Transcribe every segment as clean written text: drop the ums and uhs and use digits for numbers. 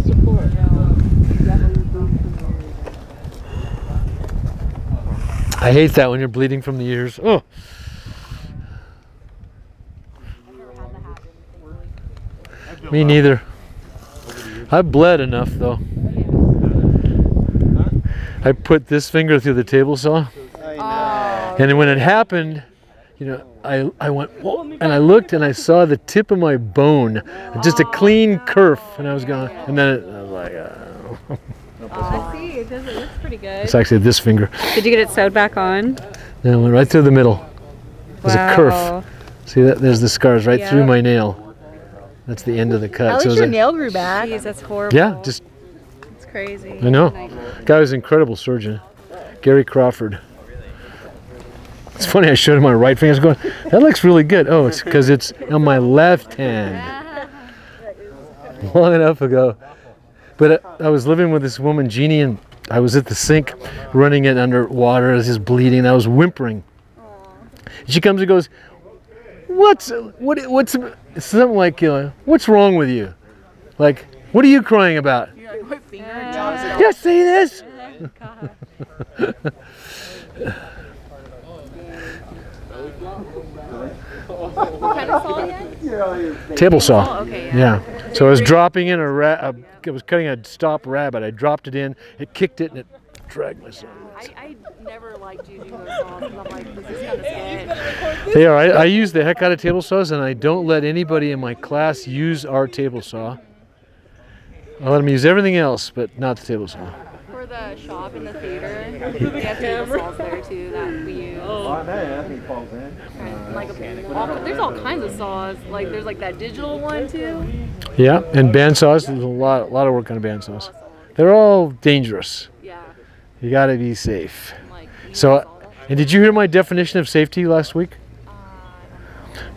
support. I hate that when you're bleeding from the ears. Oh. Me neither. I bled enough though. I put this finger through the table saw, and when it happened, you know, I went, whoa, and I looked and I saw the tip of my bone, just a clean kerf, and I was going, and then I was like, I see. It does. It looks pretty good. It's actually this finger. Did you get it sewed back on? And it went right through the middle. There's a kerf. Wow. See that? There's the scars right through my nail. That's the end of the cut. At least your nail grew back. Jeez, that's horrible. Yeah, just. It's crazy. I know. Guy was an incredible surgeon, Gary Crawford. It's funny. I showed him my right finger. I was going, that looks really good. Oh, it's because it's on my left hand. Long enough ago. But I was living with this woman, Jeannie, and I was at the sink running it underwater. I was just bleeding. I was whimpering. She comes and goes, what's something like, what's wrong with you? Like, what are you crying about? You're like, what finger? Yeah, see this? What kind of saw again? Table saw. Oh, okay, Yeah. So I was dropping in I was cutting a stop rabbit. I dropped it in, it kicked it, and it dragged myself. I never liked using those saws because I'm like, this is kind of scary. They are. I use the heck out of table saws, and I don't let anybody in my class use our table saw. I let them use everything else, but not the table saw. For the shop in the theater, we have table saws there too that we use. And like there's all kinds of saws. Like there's like that digital one too. Yeah, and bandsaws. There's a lot of work on bandsaws. They're all dangerous. Yeah. You got to be safe. Like, So, and did you hear my definition of safety last week?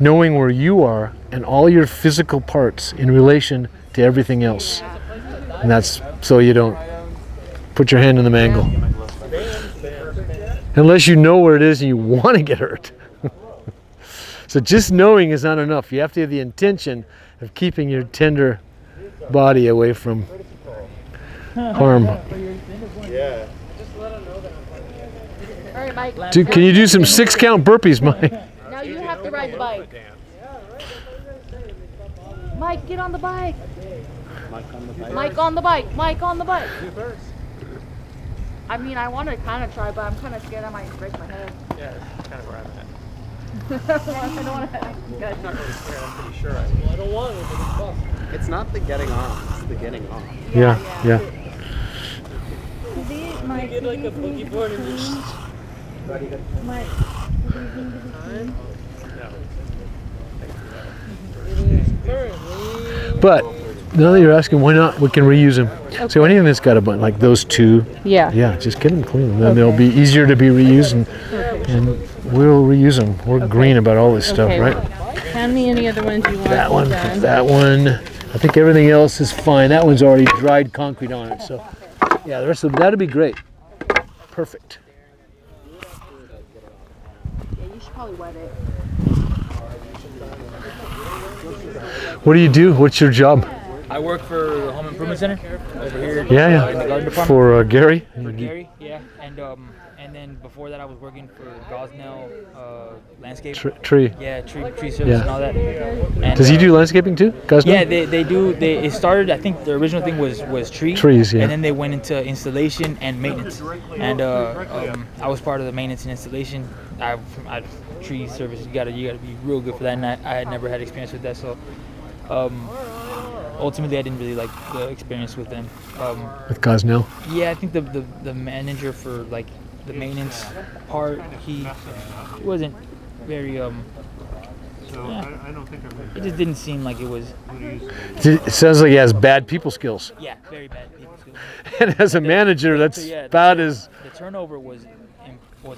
Knowing where you are and all your physical parts in relation to everything else. And that's so you don't put your hand in the mangle. Unless you know where it is and you want to get hurt. So just knowing is not enough. You have to have the intention of keeping your tender body away from harm. Yeah. all right, Mike. Dude, can you do some 6-count burpees, Mike? Now you have to ride the bike. Mike, get on the bike. Mike on the bike. Mike on the bike. You first. I mean, I want to kind of try, but I'm kind of scared I might break my head. Yeah, that's kind of where I'm at. I don't want to. I'm not really scared, I'm pretty sure I don't want it, but it's possible. It's not the getting off, it's the getting off. Yeah. Mike, Get like a boogie board and just... Mike. But now that you're asking, why not? We can reuse them. Okay. So anything that's got a button, like those two, Yeah. just get them clean. Then they'll be easier to be reused, and we'll reuse them. We're green about all this stuff, right? Hand me any other ones you want. That one, that one. I think everything else is fine. That one's already dried concrete on it. So, yeah, the rest of them, that'd be great. Perfect. Yeah, you should probably wet it. What do you do? What's your job? I work for the Home Improvement Center over here in the garden department. For Gary? For Gary, yeah. And then before that I was working for Gosnell Landscape. Tree. Yeah, tree service and all that. And, Does he do landscaping too? Gosnell? Yeah, they do. It started, I think the original thing was trees, yeah. And then they went into installation and maintenance. And I was part of the maintenance and installation. I tree service, you gotta be real good for that, and I had never had experience with that, so ultimately I didn't really like the experience with them. With Gosnell? Yeah, I think the manager for like the maintenance part, he wasn't very I don't think I'm it just didn't seem like it was. It sounds like he has bad people skills. Yeah, very bad people skills. And as a manager, that's about as... The turnover was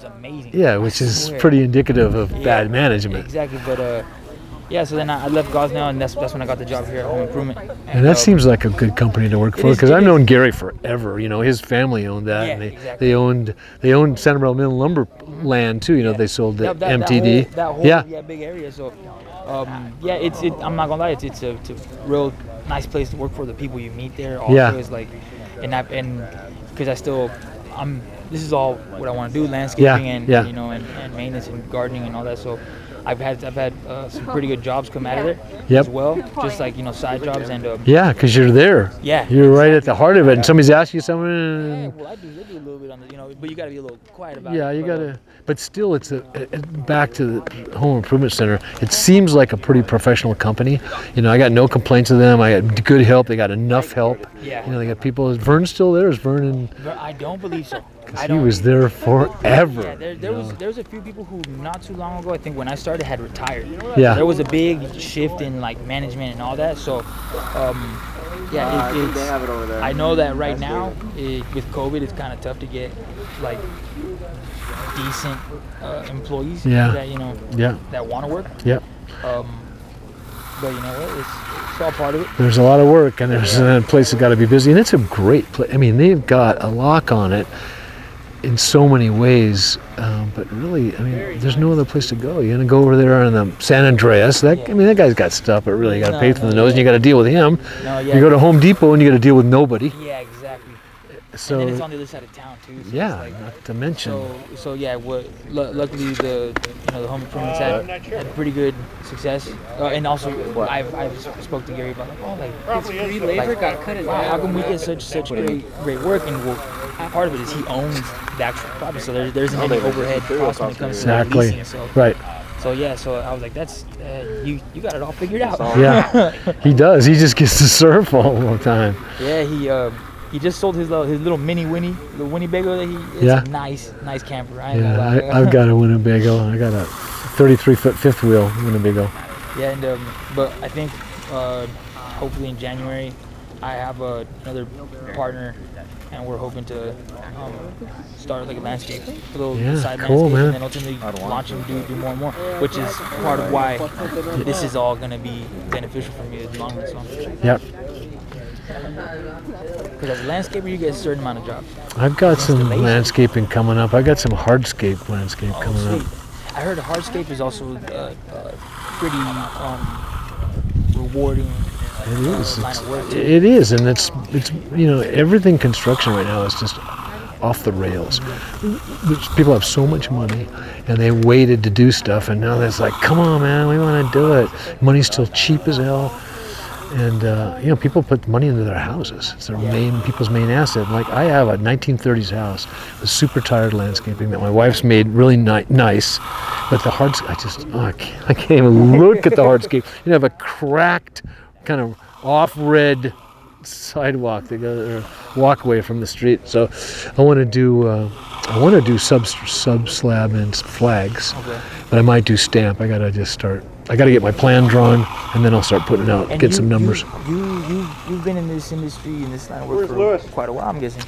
amazing. Yeah, which is pretty indicative of bad management. Exactly, but yeah, so then I left Gosnell, and that's when I got the job here at Home Improvement. And that seems like a good company to work for, because I've known Gary forever. You know, his family owned that, and they owned Santa Barbara Mill lumber land too. You know, they sold the MTD. That whole big area. So Yeah, I'm not gonna lie, it's a real nice place to work for. The people you meet there also Yeah. is like, and because this is all what I want to do, landscaping and yeah. you know and maintenance and gardening and all that. So I've had some pretty good jobs come out of there as well, just like side jobs and Yeah, because you're there. Yeah, You're right at the heart of it, and somebody's asking you something. Yeah, well, I do a little bit on the but you got to be a little quiet about it. Yeah, you gotta. But still, it's back to the home improvement center. It seems like a pretty professional company. I got no complaints of them. I got good help. They got enough help. Yeah. They got people. Is Vern still there? Is Vern? I don't believe so. He was there forever. Yeah, there was a few people who not too long ago, I think when I started, had retired. Yeah. There was a big shift in like management and all that. So, yeah, I think they have it over there. I know that right now with COVID, it's kind of tough to get like decent employees Yeah. that that want to work. Yeah. But you know what? It's all part of it. There's a lot of work, and there's a place that's got to be busy, and it's a great place. I mean, they've got a lock on it in so many ways, but really, I mean, there's no other place to go. You're gonna go over there on the San Andreas. I mean, that guy's got stuff, but really, you got to pay for the nose, and you got to deal with him. No, yeah. You go to Home Depot, and you got to deal with nobody. Yeah, exactly. So And then it's on the other side of town too. So yeah, it's like, not to mention. So yeah, luckily the home improvements had pretty good success, and also I've spoke to Gary about His free labor got cut in wow, how half. come we get such great work, and part of it is he owns the actual property, so there isn't any overhead cost when it comes to Exactly. leasing. So Right. so yeah, so I was like, that's you got it all figured out. Yeah, he does. He just gets to surf all the time. Yeah, he just sold his little mini Winnebago that it's Yeah. a nice camper. I ain't gonna Yeah, lie. I've got a Winnebago. I got a 33-foot fifth wheel Winnebago. Yeah, and but I think hopefully in January I have another partner, and we're hoping to start like a landscape, a little Yeah, side cool, landscape, man. and then ultimately launch and do more and more, which is part of why this is all gonna be beneficial for me in the long run. So. Yep. Because as a landscaper, you get a certain amount of jobs. I've got some Installation. landscaping coming up. I got some hardscape landscape coming Sweet. up. I heard hardscape is also pretty rewarding. It is. Line of work, too. It is, and it's everything construction right now is just off the rails. People have so much money, and they waited to do stuff, and now it's like, come on, man, we want to do it. Money's still cheap as hell. And people put money into their houses. It's their people's main asset. Like I have a 1930s house with super tired landscaping that my wife's made really nice, but the I can't even look at the hardscape. You have a cracked, kind of off-red sidewalk that goes or walkway from the street. So I want to do sub slab and flags, but I might do stamp. I gotta get my plan drawn, and then I'll start putting it out, And get some numbers. You've been in this industry, in this line of work for quite a while, I'm guessing.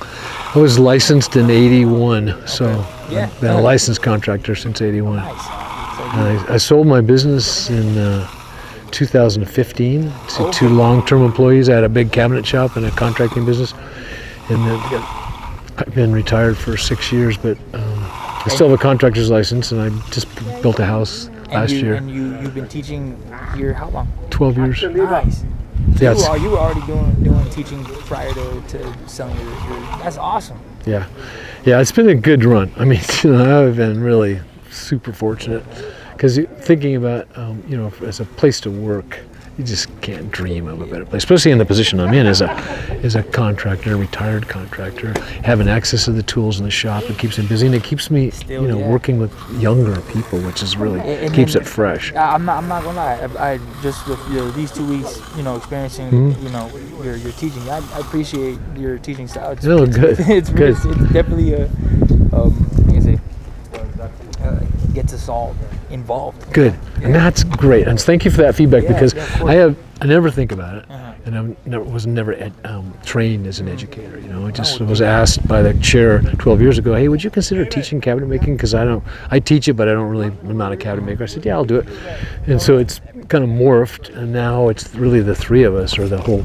I was licensed in '81, so Yeah. I've been a licensed contractor since '81. Nice. I sold my business in 2015 to two long-term employees. I had a big cabinet shop and a contracting business, and then I've been retired for 6 years, but I still have a contractor's license, and I just built a house last year. And you've been teaching here how long? 12 years. Nice. Yeah, You were already doing teaching prior to selling your that's awesome. yeah, it's been a good run. I mean, I've been really super fortunate, because thinking about, as a place to work, you just can't dream of a better place, especially in the position I'm in as a contractor, a retired contractor, having access to the tools in the shop. It keeps me busy, and it keeps me, working with younger people, which is really keeps it fresh. I'm not gonna lie. I just with these 2 weeks, experiencing, your teaching. I appreciate your teaching style. It's Good. It's Good. It's definitely gets us all involved. Good, and that's great. And thank you for that feedback, because I never think about it, and I was never trained as an educator. I just was asked by the chair 12 years ago, "Hey, would you consider teaching cabinet making? Because I teach it, but I don't really. I'm not a cabinet maker." I said, "Yeah, I'll do it." And so it's kind of morphed, and now it's really the three of us, or the whole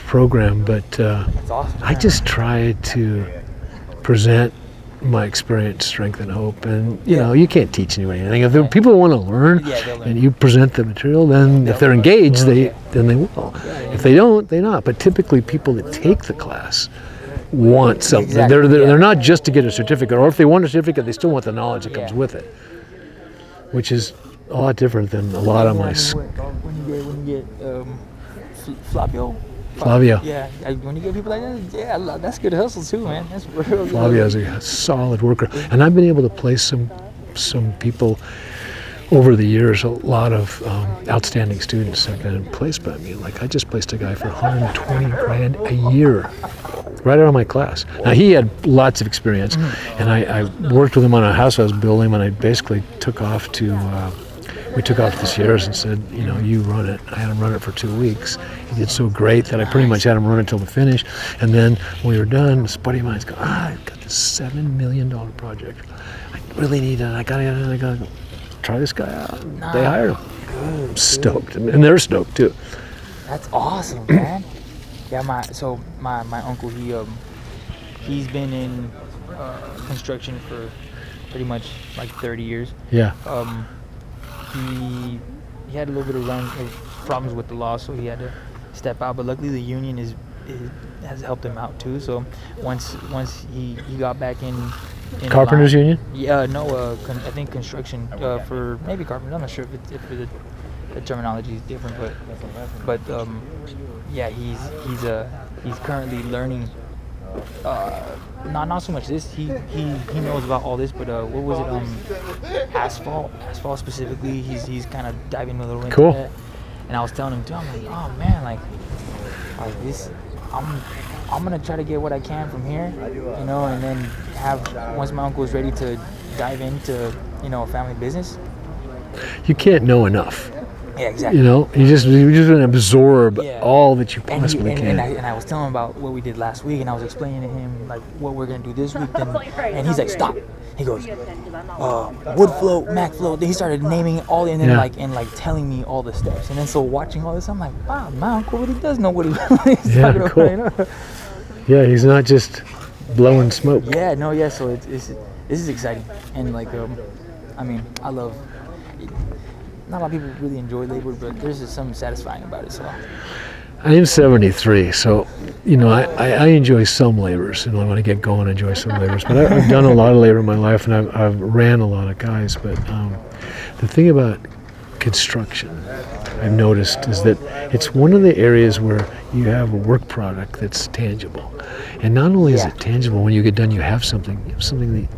program. But That's awesome. I just try to present my experience, strength, and hope. And you know, you can't teach anyone anything. If there are people who want to learn, and you present the material, then if they're engaged, then they will. If they don't, they're not. But typically, people that take the class want something. They're not just to get a certificate, or if they want a certificate, they still want the knowledge that comes with it, which is a lot different than a lot of my. When you get Flavio. Yeah, when you get people like that, that's good hustle too, man. That's real good. Flavio's a solid worker, and I've been able to place some people over the years. A lot of outstanding students have been placed by me. Like I just placed a guy for 120 grand a year, right out of my class. Now he had lots of experience, and I worked with him on a house I was building when I basically took off to. We took off to the Sierras and said, you know, you run it. I had him run it for 2 weeks. He did so great that I pretty much had him run it till the finish. And then when we were done, this buddy of mine's go, I've got this $7 million project. I really need it. I gotta try this guy out. And they hired him. I'm stoked, and they're stoked too. That's awesome, man. Yeah, my uncle, he's been in construction for pretty much like 30 years. Yeah. He had a little bit of problems with the law, so he had to step out. But luckily, the union has helped him out too. So once he got back in Carpenters Union? Yeah, no, I think construction for maybe carpenters. I'm not sure if the terminology is different, but yeah, he's currently learning. Not so much this. He knows about all this, but what was it? Asphalt specifically. He's kind of diving a little into that. And I was telling him too. I'm like, oh man, like this. I'm gonna try to get what I can from here, you know, and then once my uncle is ready to dive into, you know, a family business. You can't know enough. Yeah, exactly. You know, you're just gonna absorb all that you possibly can. And I was telling him about what we did last week, and I was explaining to him like what we're gonna do this week. And he's like, "Stop!" He goes, "Wood float, Mac float." Then he started naming all, and then telling me all the steps. And then so watching all this, I'm like, "Wow, my uncle really does know what he's talking about." You know? Yeah, he's not just blowing smoke. Yeah, no, yeah. So this is exciting, and like, I mean, I love. Not a lot of people really enjoy labor, but there's just something satisfying about it. So I am 73, so you know I enjoy some labors. You know, when I get going, I enjoy some labors. But I've done a lot of labor in my life, and I've ran a lot of guys. But the thing about construction, I've noticed, is that it's one of the areas where you have a work product that's tangible. And not only is it tangible, when you get done, you have something. You have something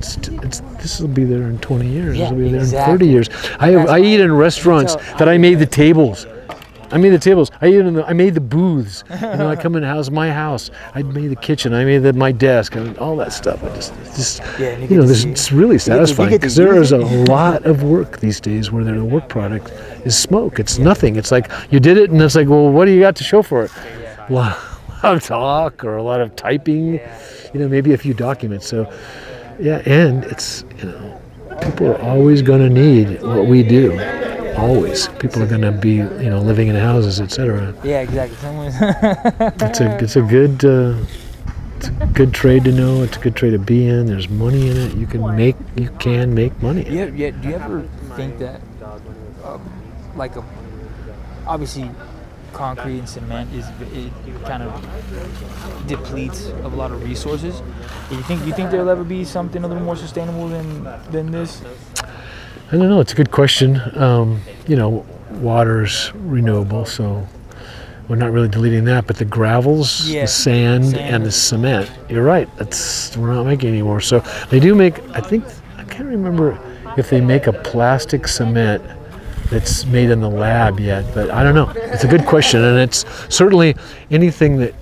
this will be there in 20 years. This will be there in 30 years. I eat in restaurants that I made the tables. I made the tables. I made the booths. You know, I come in my house. I made the kitchen. I made my desk. I mean, all that stuff. You know, it's really satisfying because there is a lot of work these days where the work product is smoke. It's nothing. It's like you did it, and it's like, well, what do you got to show for it? A lot of talk or a lot of typing. You know, maybe a few documents. So, yeah, and it's, you know, people are always going to need what we do. Always, people are going to be, you know, living in houses, etc. Yeah, exactly. It's a good trade to know. It's a good trade to be in. There's money in it. You can make money. Yeah. Do you ever think that, obviously, concrete and cement it kind of depletes of a lot of resources. Do you think there'll ever be something a little more sustainable than this? I don't know. It's a good question. You know, water's renewable, so we're not really deleting that. But the gravels, the sand, and the cement, you're right. We're not making anymore. So they do make. I can't remember if they make a plastic cement that's made in the lab yet. But I don't know. It's a good question, and it's certainly anything that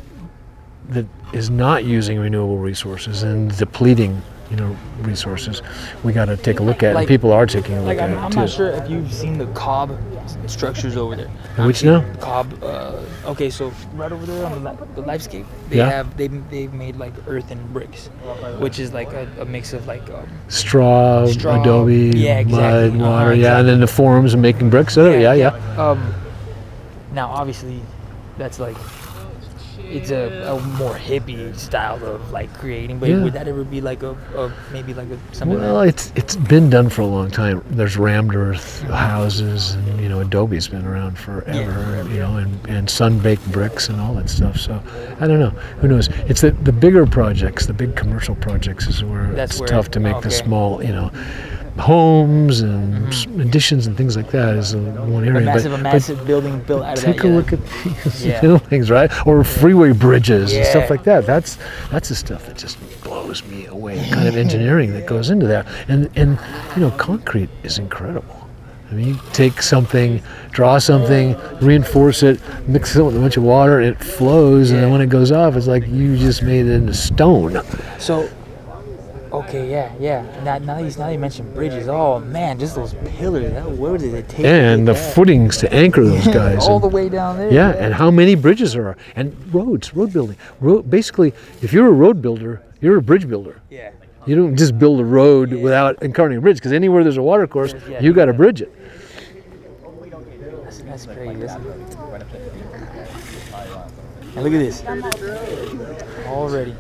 is not using renewable resources and depleting, you know, resources, we got to take a look at, and people are taking a look at it too. I'm not sure if you've seen the cob structures over there. Which now? Cob. Okay, so right over there on the Lifescape, they've made like earthen bricks, which is like a mix of like straw, adobe, mud, water, and then the forms of making bricks. Now obviously, that's like it's a more hippie style of like creating, but Yeah. would that ever be like a maybe like a something? Well, it's been done for a long time. There's rammed earth houses, and you know, Adobe's been around forever. You know, and sun-baked bricks and all that stuff. So I don't know. Who knows? It's the bigger projects, the big commercial projects, is where it's tough to make the small, you know, homes and additions and things like that is one area. A massive building built out of that. Take a look at these little things, right? Or freeway bridges and stuff like that. That's the stuff that just blows me away. The kind of engineering that goes into that, and you know, concrete is incredible. I mean, you take something, draw something, reinforce it, mix it with a bunch of water, and it flows, and then when it goes off, it's like you just made it into stone. So. Okay, yeah. Now you mentioned bridges. Oh man, just those pillars. Where did it take? And the footings to anchor those guys. All the way down there. Yeah, and how many bridges there are. And road building. Basically, if you're a road builder, you're a bridge builder. Yeah. You don't just build a road without incarnating a bridge, because anywhere there's a water course, you got to bridge it. That's crazy. And look at this. Already.